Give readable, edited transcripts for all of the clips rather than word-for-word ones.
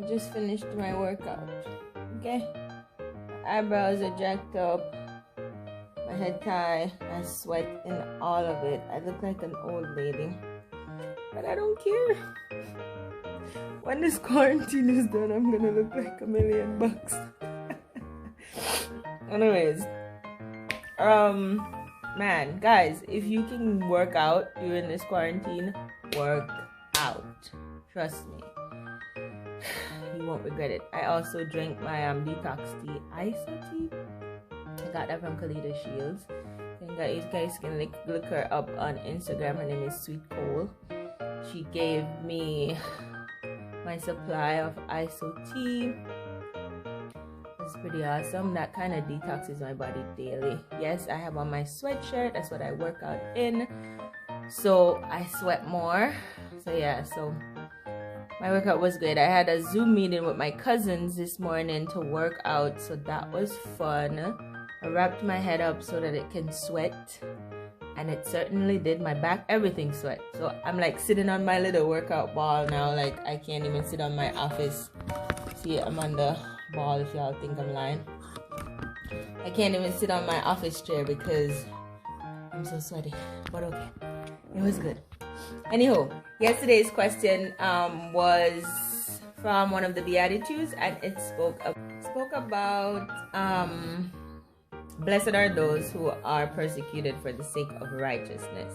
just finished my workout. Okay? My eyebrows are jacked up. My head tie, I sweat in all of it. I look like an old lady. But I don't care. When this quarantine is done, I'm gonna look like $1,000,000. Anyways, man, guys, if you can work out during this quarantine, work out. Trust me, you won't regret it. I also drink my detox tea, ISO tea. I got that from Kalita Shields. You guys can look her up on Instagram. Her name is Sweet Cole. She gave me my supply of ISO tea. It's pretty awesome. That kind of detoxes my body daily. Yes, I have on my sweatshirt. That's what I work out in. So I sweat more. So yeah, so my workout was good. I had a Zoom meeting with my cousins this morning to work out. So that was fun. I wrapped my head up so that it can sweat. And it certainly did. My back, everything sweat. So I'm like sitting on my little workout ball now. Like I can't even sit on my office. See, I'm on the ball if y'all think I'm lying. I can't even sit on my office chair because I'm so sweaty. But okay, it was good. Anywho, yesterday's question was from one of the Beatitudes, and it spoke about blessed are those who are persecuted for the sake of righteousness.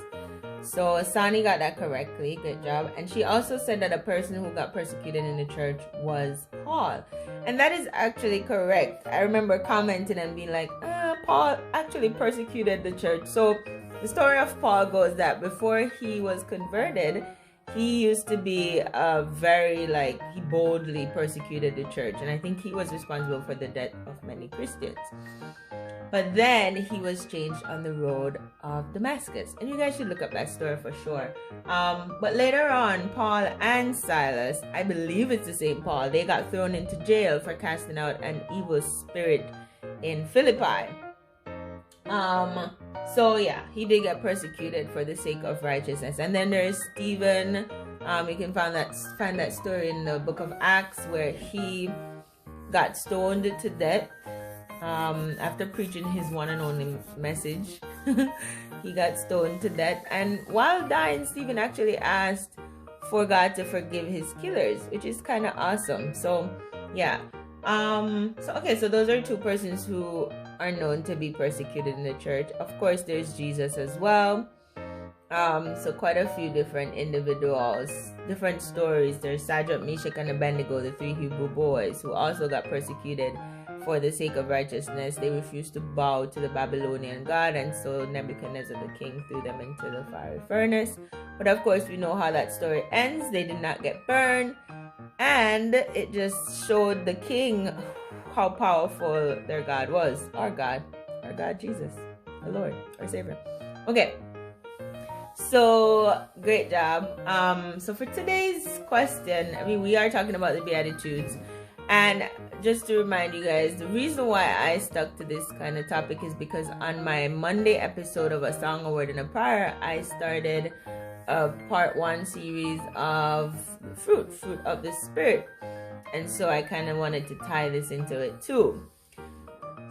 So Sanni got that correctly. Good job. And she also said that a person who got persecuted in the church was Paul. And that is actually correct. I remember commenting and being like, Paul actually persecuted the church. So the story of Paul goes that before he was converted, he used to be he boldly persecuted the church. And I think he was responsible for the death of many Christians. But then he was changed on the road of Damascus. And you guys should look up that story for sure. But later on, Paul and Silas, I believe it's the same Paul, they got thrown into jail for casting out an evil spirit in Philippi. So yeah, he did get persecuted for the sake of righteousness. And then there's Stephen. You can find that story in the book of Acts where he got stoned to death. After preaching his one and only message. He got stoned to death, and while dying, Stephen actually asked for God to forgive his killers, which is kind of awesome. So yeah, so those are two persons who are known to be persecuted in the church. Of course, there's Jesus as well. So quite a few different individuals, different stories. There's Shadrach, Meshach, and Abednego, the three Hebrew boys, who also got persecuted for the sake of righteousness. They refused to bow to the Babylonian god, and so Nebuchadnezzar the king threw them into the fiery furnace. But of course, we know how that story ends. They did not get burned, and it just showed the king how powerful their God was. Our God Jesus, the Lord, our Savior. Okay, so great job. So for today's question, we are talking about the Beatitudes. And just to remind you guys, the reason why I stuck to this kind of topic is because on my Monday episode of A Song, a Word, and a Prayer, I started a part 1 series of fruit of the Spirit. And so I kind of wanted to tie this into it too.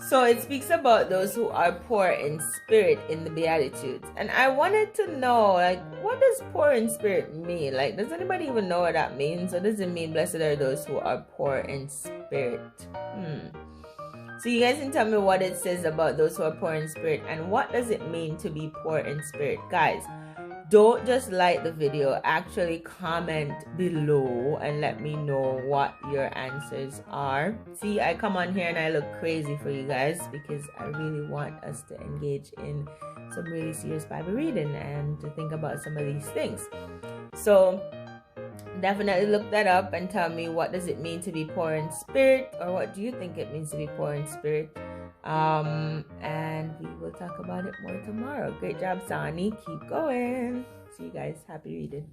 So it speaks about those who are poor in spirit in the Beatitudes. And I wanted to know, what does poor in spirit mean? Does anybody even know what that means? Or does it mean blessed are those who are poor in spirit? So you guys can tell me what it says about those who are poor in spirit, and what does it mean to be poor in spirit? Guys, don't just like the video, actually comment below and let me know what your answers are. See, I come on here and I look crazy for you guys because I really want us to engage in some really serious Bible reading and to think about some of these things. So definitely look that up and tell me, what does it mean to be poor in spirit, or what do you think it means to be poor in spirit? And we will talk about it more tomorrow. Great job, Sanni. Keep going. See you guys. Happy reading.